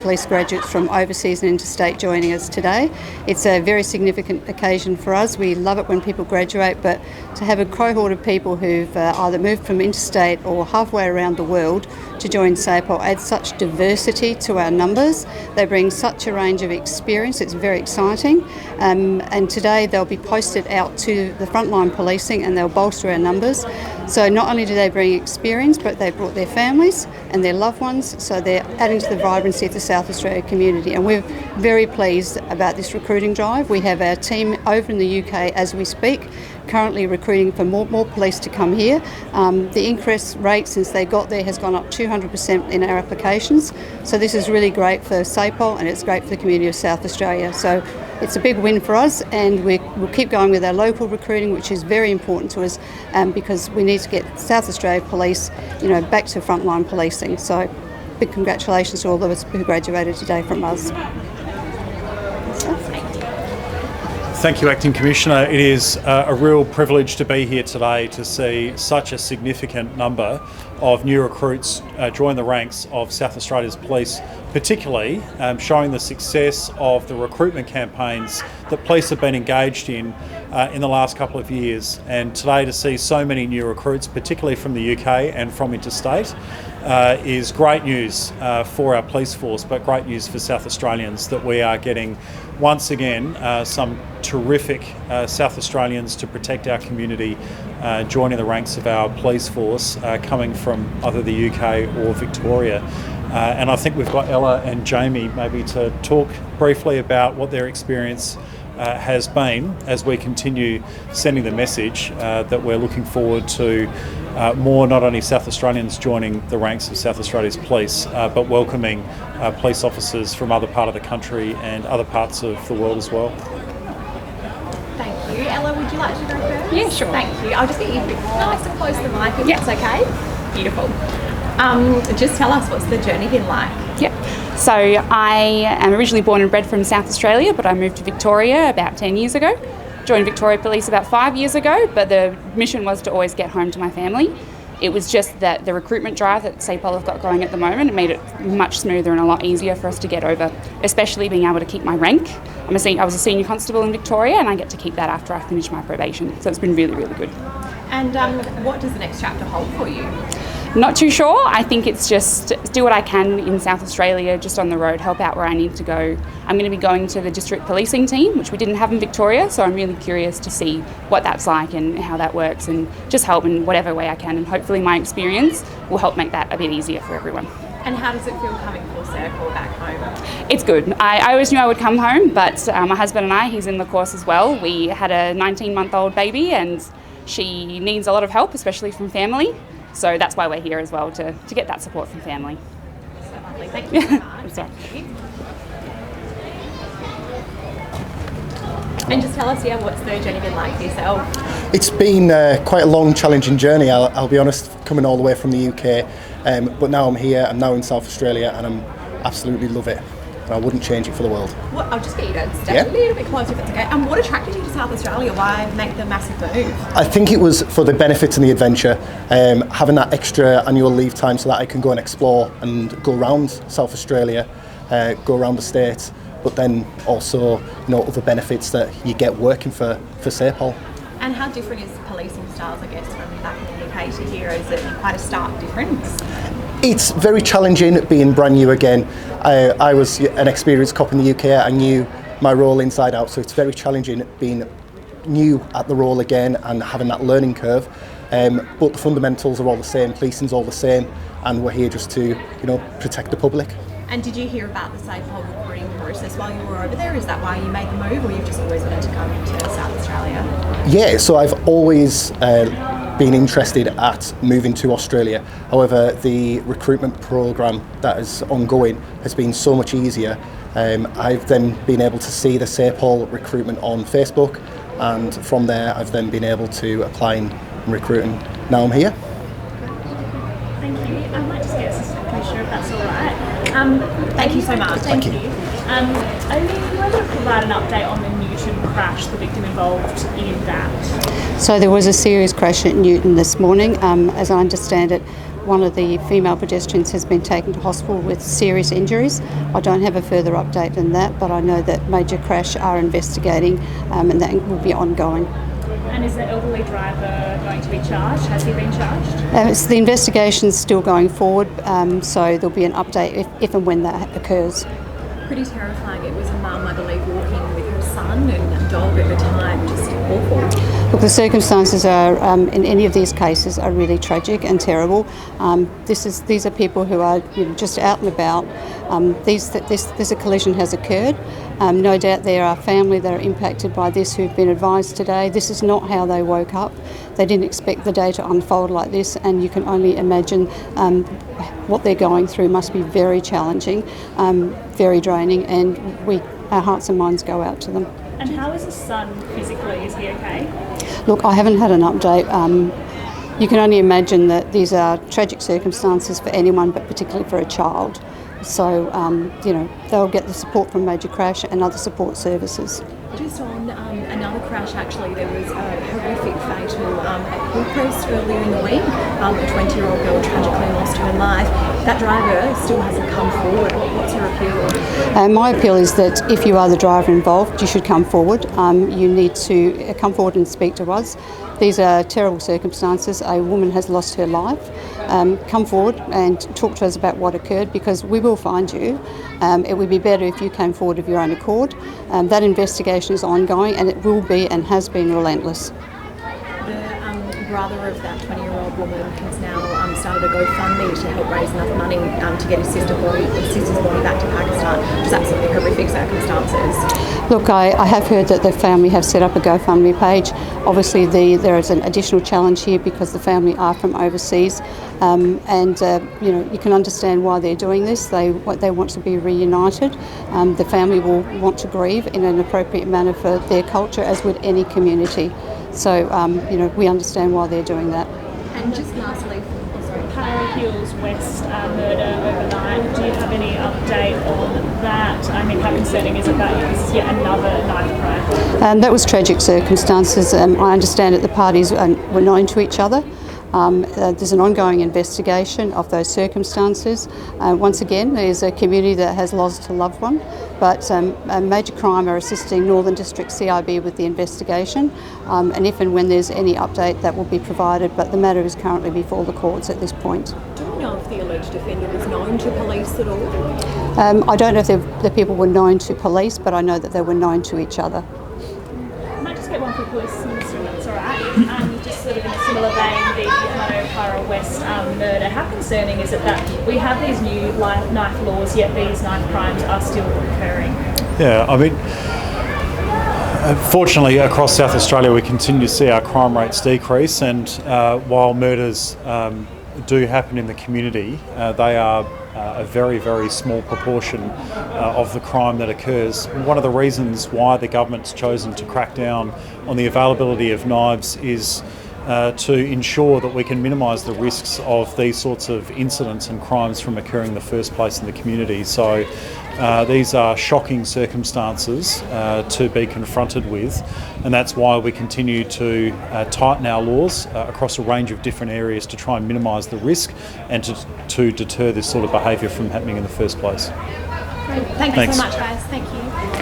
Police graduates from overseas and interstate joining us today. It's a very significant occasion for us. We love it when people graduate, but to have a cohort of people who've either moved from interstate or halfway around the world to join SAPOL adds such diversity to our numbers. They bring such a range of experience. It's very exciting. And today they'll be posted out to the frontline policing and they'll bolster our numbers. So not only do they bring experience, but they've brought their families and their loved ones, so they're adding to the vibrancy of the South Australia community. And we're very pleased about this recruiting drive. We have our team over in the UK as we speak, currently recruiting for more police to come here. The increase rate since they got there has gone up 200% in our applications. So this is really great for SAPOL and it's great for the community of South Australia. So it's a big win for us, and we'll keep going with our local recruiting, which is very important to us because we need to get South Australia Police, back to frontline policing. So big congratulations to all of us who graduated today from us. Thank you, Acting Commissioner. It is a real privilege to be here today to see such a significant number of new recruits join the ranks of South Australia's police, particularly showing the success of the recruitment campaigns that police have been engaged in the last couple of years. And today to see so many new recruits, particularly from the UK and from interstate, is great news for our police force, but great news for South Australians that we are getting, once again, some terrific South Australians to protect our community joining the ranks of our police force coming from either the UK or Victoria. And I think we've got Ella and Jamie maybe to talk briefly about what their experience has been as we continue sending the message that we're looking forward to more not only South Australians joining the ranks of South Australia's police, but welcoming police officers from other part of the country and other parts of the world as well. Thank you. Ella, would you like to go first? Yeah, sure. Thank you. I'll just get you nice and close to the mic if that's okay. Beautiful. Just tell us, what's the journey been like? Yep. So I am originally born and bred from South Australia, but I moved to Victoria about 10 years ago. Joined Victoria Police about 5 years ago, but the mission was to always get home to my family. It was just that the recruitment drive that SAPOL have got going at the moment, it made it much smoother and a lot easier for us to get over, especially being able to keep my rank. I was a senior constable in Victoria and I get to keep that after I finish my probation. So it's been really, really good. And what does the next chapter hold for you? Not too sure. I think it's just do what I can in South Australia, just on the road, help out where I need to go. I'm going to be going to the district policing team, which we didn't have in Victoria, so I'm really curious to see what that's like and how that works, and just help in whatever way I can, and hopefully my experience will help make that a bit easier for everyone. And how does it feel coming full circle back home? It's good. I always knew I would come home, but my husband and I, he's in the course as well. We had a 19-month-old baby and she needs a lot of help, especially from family. So that's why we're here as well, to get that support from family. So lovely. Thank you so much. Thank you. And just tell us, what's the journey been like for yourself? It's been quite a long, challenging journey, I'll be honest, coming all the way from the UK. But now I'm here, I'm now in South Australia, and I'm absolutely love it. I wouldn't change it for the world. I'll just get you to step a little bit closer if it's okay. And what attracted you to South Australia? Why make the massive move? I think it was for the benefits and the adventure, having that extra annual leave time so that I can go and explore and go around South Australia, go around the States, but then also other benefits that you get working for SAPOL. And how different is policing styles, I guess, from back in the UK to here? Is it quite a stark difference? It's very challenging being brand new again. I was an experienced cop in the UK. I knew my role inside out, so it's very challenging being new at the role again and having that learning curve. But the fundamentals are all the same, policing's all the same, and we're here just to protect the public. And did you hear about the SAPOL recruiting process while you were over there? Is that why you made the move, or you've just always wanted to come into South Australia? Yeah, so I've always been interested at moving to Australia. However, the recruitment program that is ongoing has been so much easier. I've then been able to see the SAPOL recruitment on Facebook, and from there I've then been able to apply and recruit, and now I'm here. Thank you. I might just get Assistant Commissioner if that's all right. Thank you so much. Thank you. Are you able to provide an update on the Newton crash, the victim involved in that? So there was a serious crash at Newton this morning. As I understand it, one of the female pedestrians has been taken to hospital with serious injuries. I don't have a further update than that, but I know that Major Crash are investigating and that will be ongoing. And is the elderly driver going to be charged? Has he been charged? The investigation's still going forward, so there'll be an update if and when that occurs. Pretty terrifying. It was a mum, I believe, walking with her son and dog at the time. Just awful. Look, the circumstances are in any of these cases are really tragic and terrible. These are people who are just out and about. This collision has occurred. No doubt there are family that are impacted by this who've been advised today. This is not how they woke up. They didn't expect the day to unfold like this, and you can only imagine what they're going through must be very challenging, very draining, and our hearts and minds go out to them. And how is his son physically? Is he okay? Look, I haven't had an update. You can only imagine that these are tragic circumstances for anyone, but particularly for a child. So, they'll get the support from Major Crash and other support services. Just on another crash, actually, there was a horrific fatal at Port Augusta earlier in the week. A 20-year-old girl tragically lost her life. That driver still hasn't come forward. What's your appeal? My appeal is that if you are the driver involved, you should come forward. You need to come forward and speak to us. These are terrible circumstances. A woman has lost her life. Come forward and talk to us about what occurred, because we will find you. It would be better if you came forward of your own accord. That investigation is ongoing, and it will be and has been relentless. The brother of that 20-year-old woman has now started a GoFundMe to help raise enough money to get his sister's body back to Pakistan. Just absolutely horrific circumstances. Look, I have heard that the family have set up a GoFundMe page. Obviously, there is an additional challenge here because the family are from overseas, you can understand why they're doing this. They want to be reunited. The family will want to grieve in an appropriate manner for their culture, as would any community. So, we understand why they're doing that. And just lastly, Para Hills West murder overnight. Do you have any update on that? I mean, how concerning is it that this is yet another knife crime? That was tragic circumstances. I understand that the parties were known to each other. There's an ongoing investigation of those circumstances. Once again, there's a community that has lost a loved one, but Major Crime are assisting Northern District CIB with the investigation, and if and when there's any update, that will be provided, but the matter is currently before the courts at this point. Do you know if the alleged offender was known to police at all? I don't know if the people were known to police, but I know that they were known to each other. I might just get one for police, Minister, if that's all right. Just sort of in a similar vein, the Para West murder. How concerning is it that we have these new knife laws, yet these knife crimes are still occurring? Yeah, I mean, fortunately across South Australia we continue to see our crime rates decrease, and while murders do happen in the community, they are a very, very small proportion of the crime that occurs. One of the reasons why the government's chosen to crack down on the availability of knives is to ensure that we can minimise the risks of these sorts of incidents and crimes from occurring in the first place in the community. So these are shocking circumstances to be confronted with, and that's why we continue to tighten our laws across a range of different areas to try and minimise the risk and to deter this sort of behaviour from happening in the first place. Great. Thank you so much, guys. Thank you.